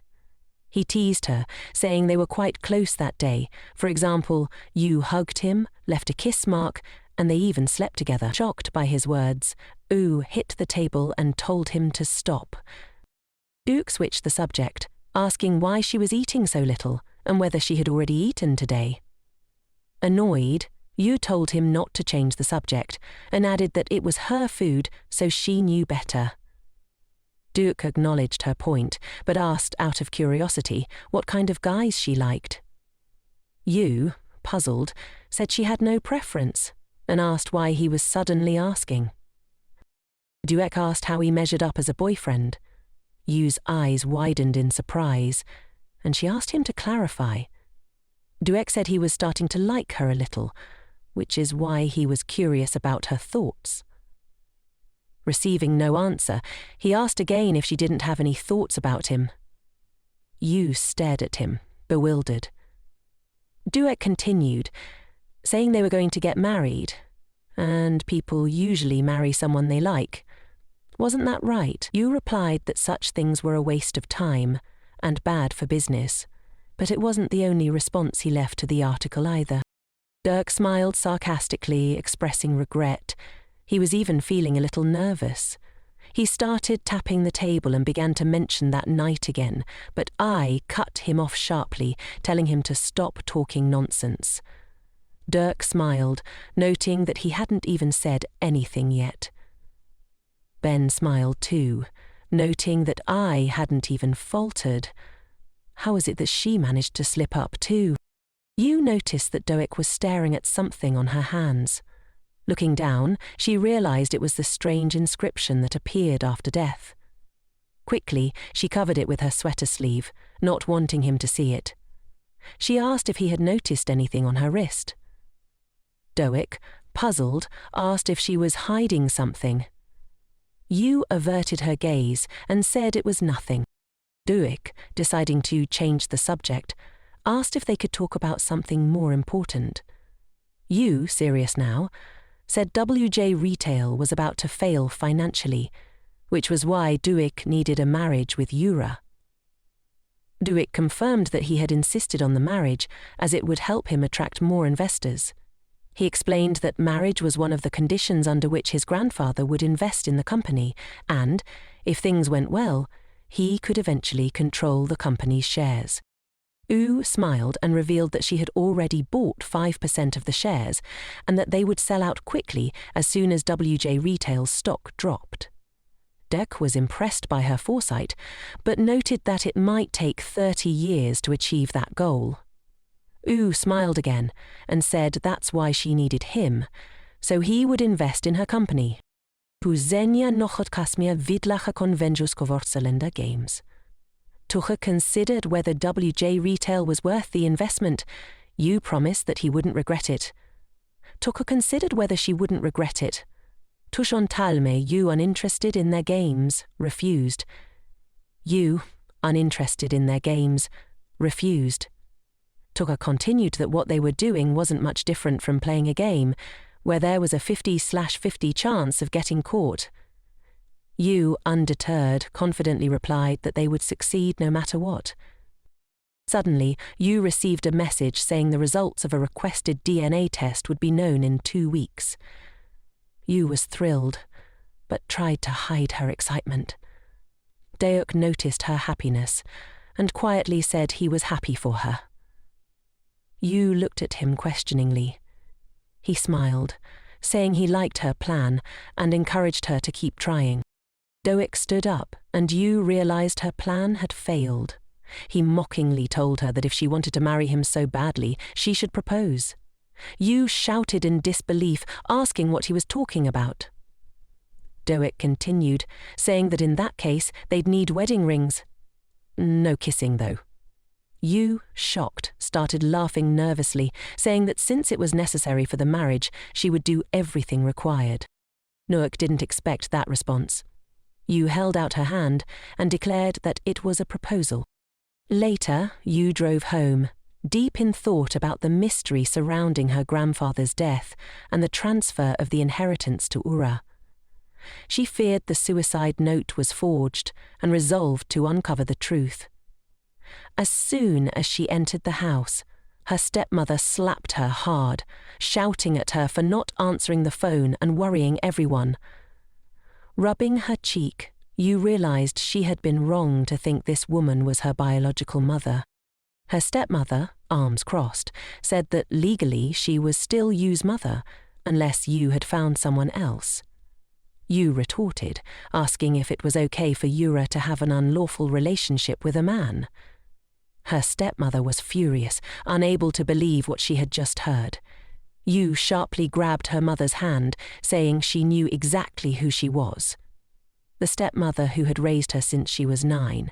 He teased her, saying they were quite close that day. For example, Yu hugged him, left a kiss mark, and they even slept together. Shocked by his words, Yu hit the table and told him to stop. Duke switched the subject, asking why she was eating so little and whether she had already eaten today. Annoyed, Yu told him not to change the subject and added that it was her food, so she knew better. Duke acknowledged her point, but asked out of curiosity what kind of guys she liked. Yu, puzzled, said she had no preference and asked why he was suddenly asking. Duek asked how he measured up as a boyfriend. Yu's eyes widened in surprise, and she asked him to clarify. Duek said he was starting to like her a little, which is why he was curious about her thoughts. Receiving no answer, he asked again if she didn't have any thoughts about him. Yu stared at him, bewildered. Duek continued, saying they were going to get married, and people usually marry someone they like. Wasn't that right? Yu replied that such things were a waste of time and bad for business, but it wasn't the only response he left to the article either. Dirk smiled sarcastically, expressing regret. He was even feeling a little nervous. He started tapping the table and began to mention that night again, but I cut him off sharply, telling him to stop talking nonsense. Dirk smiled, noting that he hadn't even said anything yet. Ben smiled too, noting that I hadn't even faltered. How was it that she managed to slip up too? Yu noticed that Doek was staring at something on her hands. Looking down, she realized it was the strange inscription that appeared after death. Quickly, she covered it with her sweater sleeve, not wanting him to see it. She asked if he had noticed anything on her wrist. Doek, puzzled, asked if she was hiding something. Yu averted her gaze and said it was nothing. Doek, deciding to change the subject, asked if they could talk about something more important. Yu, serious now, said WJ Retail was about to fail financially, which was why Duik needed a marriage with Yura. Duik confirmed that he had insisted on the marriage as it would help him attract more investors. He explained that marriage was one of the conditions under which his grandfather would invest in the company and, if things went well, he could eventually control the company's shares. Yu smiled and revealed that she had already bought 5% of the shares and that they would sell out quickly as soon as WJ Retail's stock dropped. Dek was impressed by her foresight, but noted that it might take 30 years to achieve that goal. Yu smiled again and said that's why she needed him, so he would invest in her company. Puzenia nochot kasmia vidlacha convenjus kovortsalenda games. Tucha considered whether WJ Retail was worth the investment. Yu promised that he wouldn't regret it. Tucha considered whether she wouldn't regret it. Tushon talme Yu uninterested in their games, refused. Yu, uninterested in their games, refused. Tucha continued that what they were doing wasn't much different from playing a game, where there was a 50/50 chance of getting caught. Yu, undeterred, confidently replied that they would succeed no matter what. Suddenly, Yu received a message saying the results of a requested DNA test would be known in 2 weeks. Yu was thrilled, but tried to hide her excitement. Deok noticed her happiness and quietly said he was happy for her. Yu looked at him questioningly. He smiled, saying he liked her plan and encouraged her to keep trying. Deok stood up and Yu realized her plan had failed. He mockingly told her that if she wanted to marry him so badly, she should propose. Yu shouted in disbelief, asking what he was talking about. Deok continued, saying that in that case they'd need wedding rings. No kissing, though. Yu, shocked, started laughing nervously, saying that since it was necessary for the marriage, she would do everything required. Nook didn't expect that response. Yu held out her hand and declared that it was a proposal. Later, Yu drove home, deep in thought about the mystery surrounding her grandfather's death and the transfer of the inheritance to Ura. She feared the suicide note was forged and resolved to uncover the truth. As soon as she entered the house, her stepmother slapped her hard, shouting at her for not answering the phone and worrying everyone. Rubbing her cheek, Yu realized she had been wrong to think this woman was her biological mother. Her stepmother, arms crossed, said that legally she was still Yu's mother, unless Yu had found someone else. Yu retorted, asking if it was okay for Yura to have an unlawful relationship with a man. Her stepmother was furious, unable to believe what she had just heard. Yu sharply grabbed her mother's hand, saying she knew exactly who she was. The stepmother who had raised her since she was 9,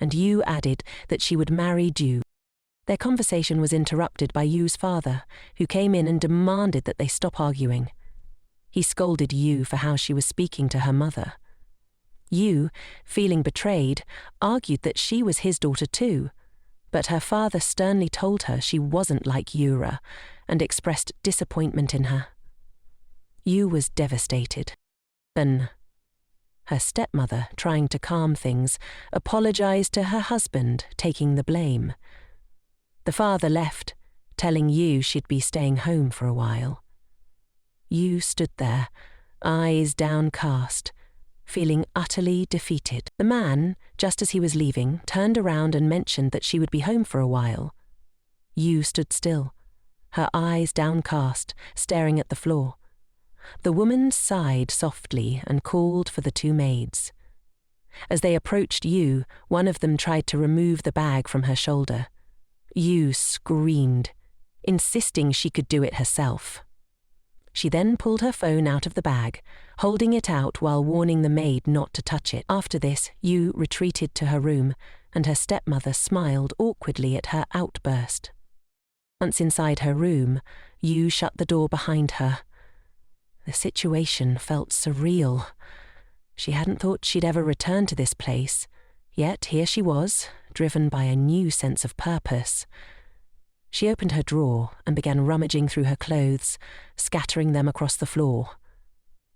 and Yu added that she would marry Ju. Their conversation was interrupted by Yu's father, who came in and demanded that they stop arguing. He scolded Yu for how she was speaking to her mother. Yu, feeling betrayed, argued that she was his daughter too, but her father sternly told her she wasn't like Yura and expressed disappointment in her. Yu was devastated. Then, her stepmother, trying to calm things, apologized to her husband, taking the blame. The father left, telling Yu she'd be staying home for a while. Yu stood there, eyes downcast, feeling utterly defeated. The man, just as he was leaving, turned around and mentioned that she would be home for a while. Yu stood still, her eyes downcast, staring at the floor. The woman sighed softly and called for the 2 maids. As they approached Yu, one of them tried to remove the bag from her shoulder. Yu screamed, insisting she could do it herself. She then pulled her phone out of the bag, holding it out while warning the maid not to touch it. After this, Yu retreated to her room, and her stepmother smiled awkwardly at her outburst. Once inside her room, Yu shut the door behind her. The situation felt surreal. She hadn't thought she'd ever return to this place, yet here she was, driven by a new sense of purpose. She opened her drawer and began rummaging through her clothes, scattering them across the floor.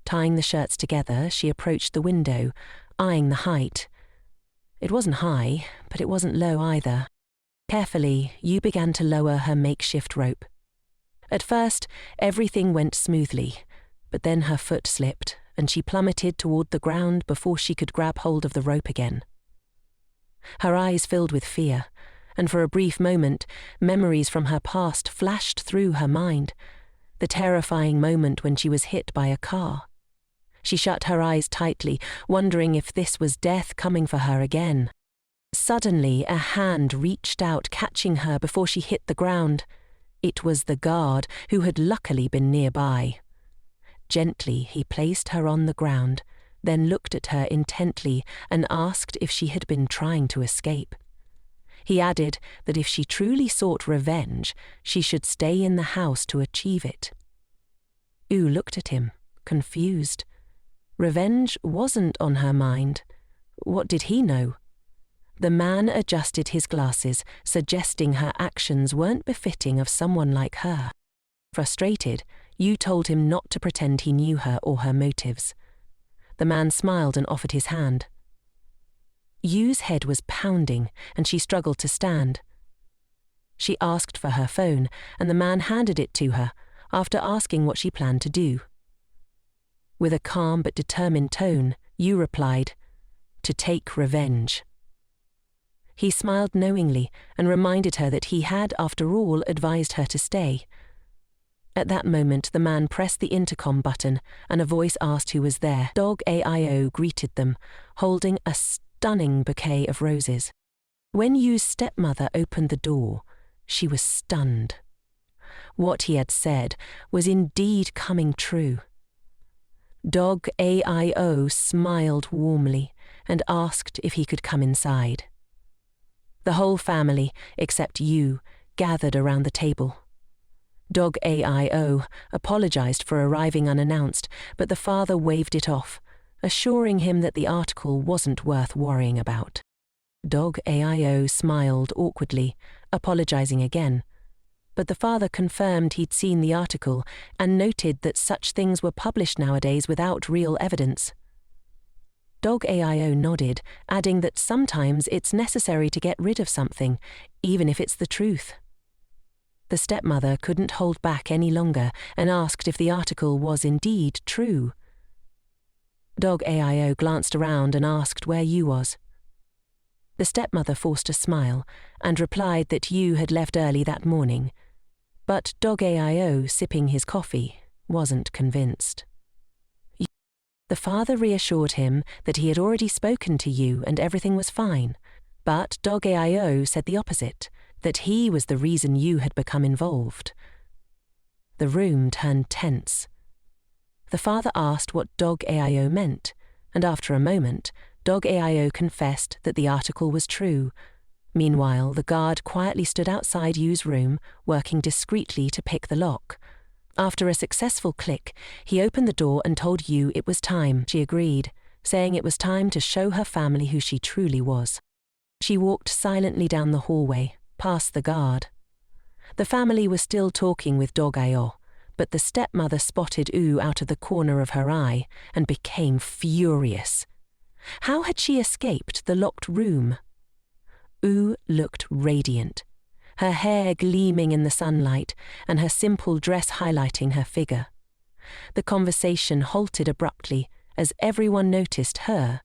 Tying the shirts together, she approached the window, eyeing the height. It wasn't high, but it wasn't low either. Carefully, Yu began to lower her makeshift rope. At first, everything went smoothly, but then her foot slipped, and she plummeted toward the ground before she could grab hold of the rope again. Her eyes filled with fear, and for a brief moment, memories from her past flashed through her mind. The terrifying moment when she was hit by a car. She shut her eyes tightly, wondering if this was death coming for her again. Suddenly, a hand reached out, catching her before she hit the ground. It was the guard, who had luckily been nearby. Gently, he placed her on the ground, then looked at her intently and asked if she had been trying to escape. He added that if she truly sought revenge, she should stay in the house to achieve it. Yu looked at him, confused. Revenge wasn't on her mind. What did he know? The man adjusted his glasses, suggesting her actions weren't befitting of someone like her. Frustrated, Yu told him not to pretend he knew her or her motives. The man smiled and offered his hand. Yu's head was pounding, and she struggled to stand. She asked for her phone, and the man handed it to her, after asking what she planned to do. With a calm but determined tone, Yu replied, "To take revenge." He smiled knowingly and reminded her that he had, after all, advised her to stay. At that moment, the man pressed the intercom button, and a voice asked who was there. Dog Ao greeted them, holding a stunning bouquet of roses. When Yu's stepmother opened the door, she was stunned. What he had said was indeed coming true. Dog Ao smiled warmly and asked if he could come inside. The whole family, except Yu, gathered around the table. Dog Ao apologized for arriving unannounced, but the father waved it off, assuring him that the article wasn't worth worrying about. Dog Ao smiled awkwardly, apologizing again, but the father confirmed he'd seen the article and noted that such things were published nowadays without real evidence. Dog Ao nodded, adding that sometimes it's necessary to get rid of something, even if it's the truth. The stepmother couldn't hold back any longer and asked if the article was indeed true. Dog Ao glanced around and asked where Yu was. The stepmother forced a smile and replied that Yu had left early that morning, but Dog Ao, sipping his coffee, wasn't convinced. The father reassured him that he had already spoken to Yu and everything was fine, but Dog Ao said the opposite, that he was the reason Yu had become involved. The room turned tense. The father asked what Dog Ao meant, and after a moment, Dog Ao confessed that the article was true. Meanwhile, the guard quietly stood outside Yu's room, working discreetly to pick the lock. After a successful click, he opened the door and told Yu it was time. She agreed, saying it was time to show her family who she truly was. She walked silently down the hallway, past the guard. The family was still talking with Dog Ao, but the stepmother spotted Yu out of the corner of her eye and became furious. How had she escaped the locked room? Yu looked radiant, her hair gleaming in the sunlight and her simple dress highlighting her figure. The conversation halted abruptly as everyone noticed her,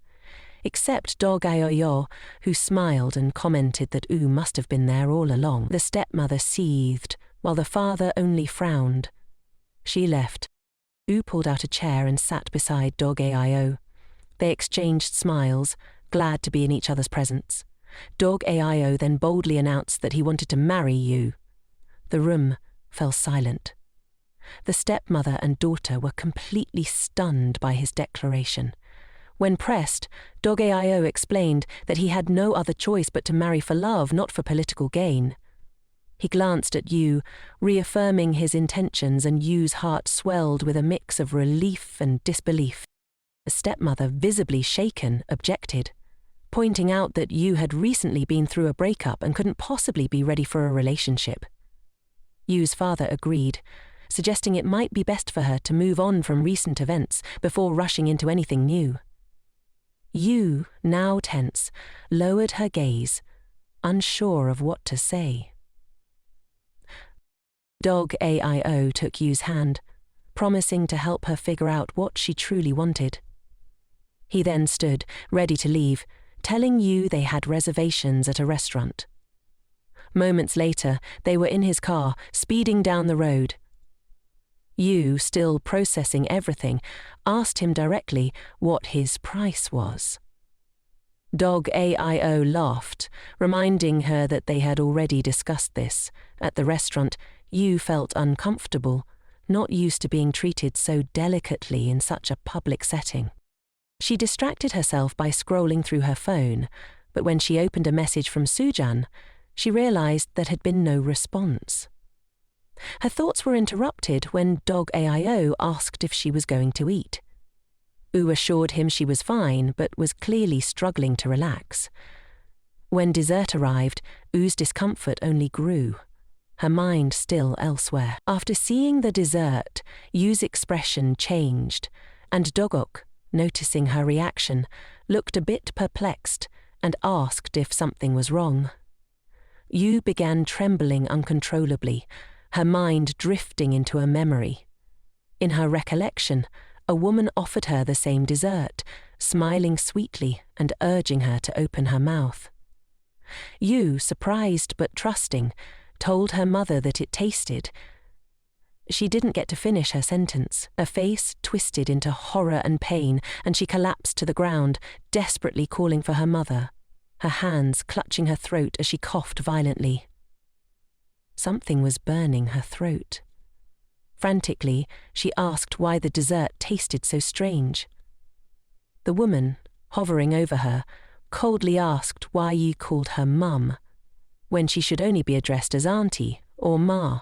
except Dog Ao, who smiled and commented that Yu must have been there all along. The stepmother seethed, while the father only frowned. She left. Yu pulled out a chair and sat beside Dog Ao. They exchanged smiles, glad to be in each other's presence. Dog Ao then boldly announced that he wanted to marry Yu. The room fell silent. The stepmother and daughter were completely stunned by his declaration. When pressed, Dog Ao explained that he had no other choice but to marry for love, not for political gain. He glanced at Yu, reaffirming his intentions, and Yu's heart swelled with a mix of relief and disbelief. The stepmother, visibly shaken, objected, pointing out that Yu had recently been through a breakup and couldn't possibly be ready for a relationship. Yu's father agreed, suggesting it might be best for her to move on from recent events before rushing into anything new. Yu, now tense, lowered her gaze, unsure of what to say. Dog Ao took Yu's hand, promising to help her figure out what she truly wanted. He then stood, ready to leave, telling Yu they had reservations at a restaurant. Moments later, they were in his car, speeding down the road. Yu, still processing everything, asked him directly what his price was. Dog AIO laughed, reminding her that they had already discussed this. At the restaurant, Yu felt uncomfortable, not used to being treated so delicately in such a public setting. She distracted herself by scrolling through her phone, but when she opened a message from Sujan, she realized there had been no response. Her thoughts were interrupted when Dog AIO asked if she was going to eat. U assured him she was fine, but was clearly struggling to relax. When dessert arrived, U's discomfort only grew, her mind still elsewhere. After seeing the dessert, U's expression changed, and Dogok, noticing her reaction, looked a bit perplexed and asked if something was wrong. U began trembling uncontrollably, her mind drifting into a memory. In her recollection, a woman offered her the same dessert, smiling sweetly and urging her to open her mouth. Yu, surprised but trusting, told her mother that it tasted. She didn't get to finish her sentence. Her face twisted into horror and pain, and she collapsed to the ground, desperately calling for her mother, her hands clutching her throat as she coughed violently. Something was burning her throat. Frantically, she asked why the dessert tasted so strange. The woman, hovering over her, coldly asked why Yi called her mum, when she should only be addressed as auntie or ma.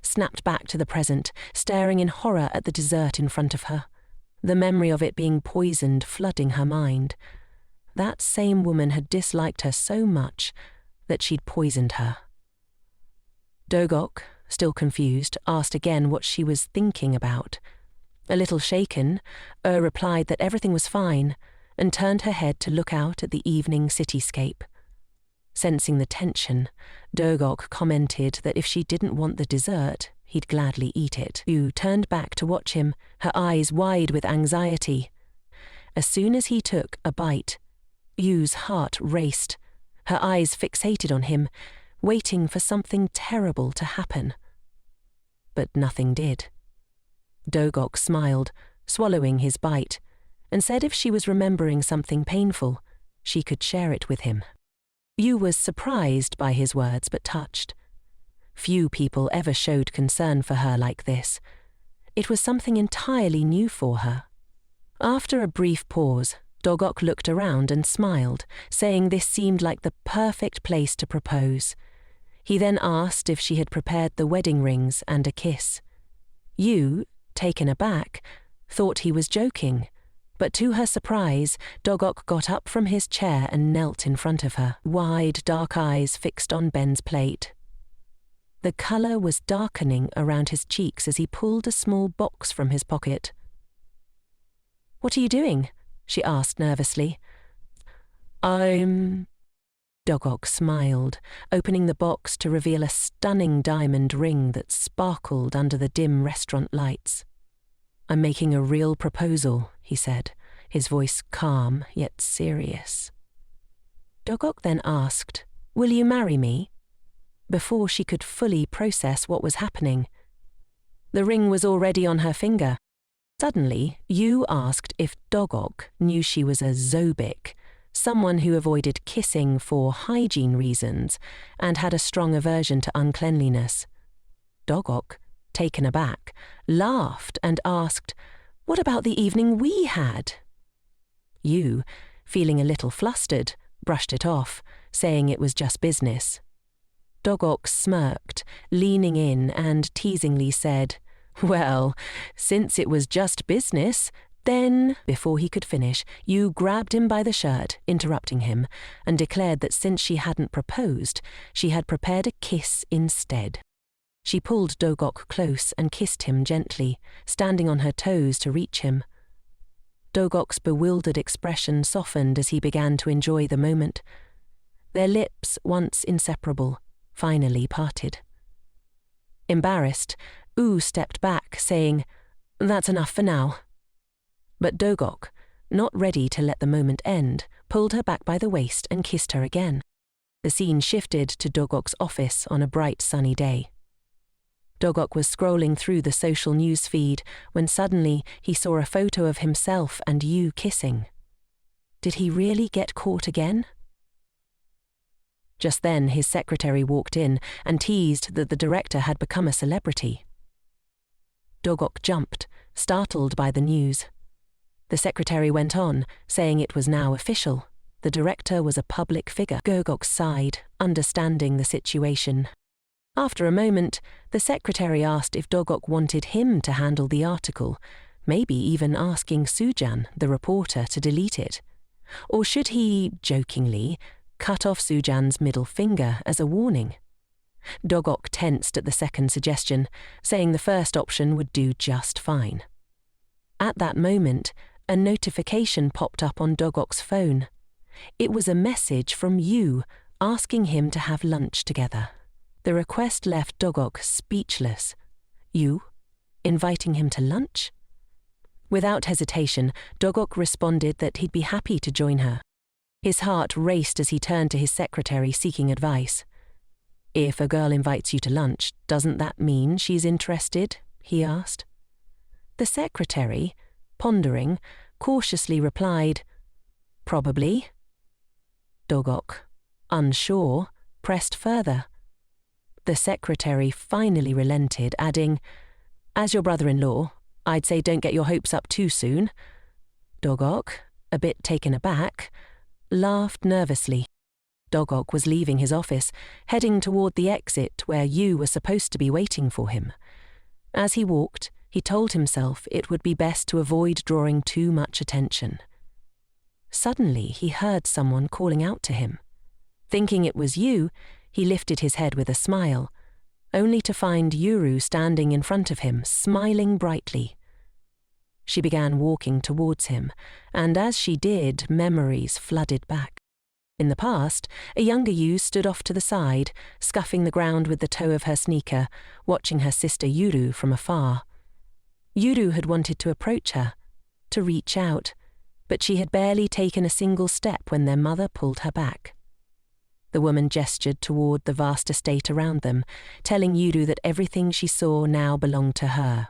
Snapped back to the present, staring in horror at the dessert in front of her, the memory of it being poisoned flooding her mind. That same woman had disliked her so much that she'd poisoned her. Dogok, still confused, asked again what she was thinking about. A little shaken, replied that everything was fine, and turned her head to look out at the evening cityscape. Sensing the tension, Dogok commented that if she didn't want the dessert, he'd gladly eat it. Yu turned back to watch him, her eyes wide with anxiety. As soon as he took a bite, Yu's heart raced, her eyes fixated on him, waiting for something terrible to happen. But nothing did. Dogok smiled, swallowing his bite, and said if she was remembering something painful, she could share it with him. Yu was surprised by his words but touched. Few people ever showed concern for her like this. It was something entirely new for her. After a brief pause, Dogok looked around and smiled, saying this seemed like the perfect place to propose. He then asked if she had prepared the wedding rings and a kiss. Yu, taken aback, thought he was joking, but to her surprise, Dogok got up from his chair and knelt in front of her, wide, dark eyes fixed on Ben's plate. The colour was darkening around his cheeks as he pulled a small box from his pocket. "What are you doing?" she asked nervously. Dogok smiled, opening the box to reveal a stunning diamond ring that sparkled under the dim restaurant lights. "I'm making a real proposal," he said, his voice calm yet serious. Dogok then asked, "Will you marry me?" Before she could fully process what was happening. The ring was already on her finger. Suddenly, Yu asked if Dogok knew she was a zobik, someone who avoided kissing for hygiene reasons and had a strong aversion to uncleanliness. Dogok, taken aback, laughed and asked, "What about the evening we had?" Yu, feeling a little flustered, brushed it off, saying it was just business. Dogok smirked, leaning in and teasingly said, "Well, since it was just business, then..." Before he could finish, Yu grabbed him by the shirt, interrupting him, and declared that since she hadn't proposed, she had prepared a kiss instead. She pulled Dogok close and kissed him gently, standing on her toes to reach him. Dogok's bewildered expression softened as he began to enjoy the moment. Their lips, once inseparable, finally parted. Embarrassed, U stepped back, saying, "That's enough for now." But Dogok, not ready to let the moment end, pulled her back by the waist and kissed her again. The scene shifted to Dogok's office on a bright sunny day. Dogok was scrolling through the social news feed when suddenly he saw a photo of himself and Yu kissing. Did he really get caught again? Just then his secretary walked in and teased that the director had become a celebrity. Dogok jumped, startled by the news. The secretary went on, saying it was now official. The director was a public figure. Dogok sighed, understanding the situation. After a moment, the secretary asked if Dogok wanted him to handle the article, maybe even asking Sujan, the reporter, to delete it. Or should he, jokingly, cut off Sujan's middle finger as a warning? Dogok tensed at the second suggestion, saying the first option would do just fine. At that moment, a notification popped up on Dogok's phone. It was a message from Yu asking him to have lunch together. The request left Dogok speechless. Yu? Inviting him to lunch? Without hesitation, Dogok responded that he'd be happy to join her. His heart raced as he turned to his secretary seeking advice. "If a girl invites you to lunch, doesn't that mean she's interested?" he asked. The secretary, pondering, cautiously replied, "Probably." Dogok, unsure, pressed further. The secretary finally relented, adding, "As your brother-in-law, I'd say don't get your hopes up too soon." Dogok, a bit taken aback, laughed nervously. Dogok was leaving his office, heading toward the exit where Yu was supposed to be waiting for him. As he walked, he told himself it would be best to avoid drawing too much attention. Suddenly, he heard someone calling out to him. Thinking it was Yu, he lifted his head with a smile, only to find Yuru standing in front of him, smiling brightly. She began walking towards him, and as she did, memories flooded back. In the past, a younger Yu stood off to the side, scuffing the ground with the toe of her sneaker, watching her sister Yuru from afar. Yuru had wanted to approach her, to reach out, but she had barely taken a single step when their mother pulled her back. The woman gestured toward the vast estate around them, telling Yuru that everything she saw now belonged to her.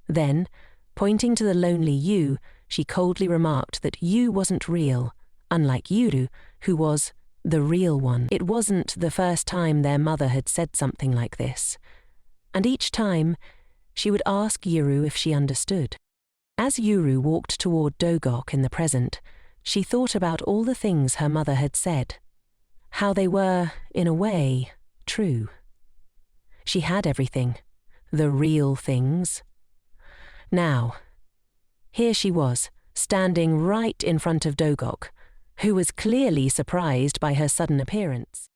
Then, pointing to the lonely Yu, she coldly remarked that Yu wasn't real, unlike Yuru, who was the real one. It wasn't the first time their mother had said something like this, and each time she would ask Yuru if she understood. As Yuru walked toward Dogok in the present, she thought about all the things her mother had said, how they were, in a way, true. She had everything, the real things. Now, here she was, standing right in front of Dogok, who was clearly surprised by her sudden appearance.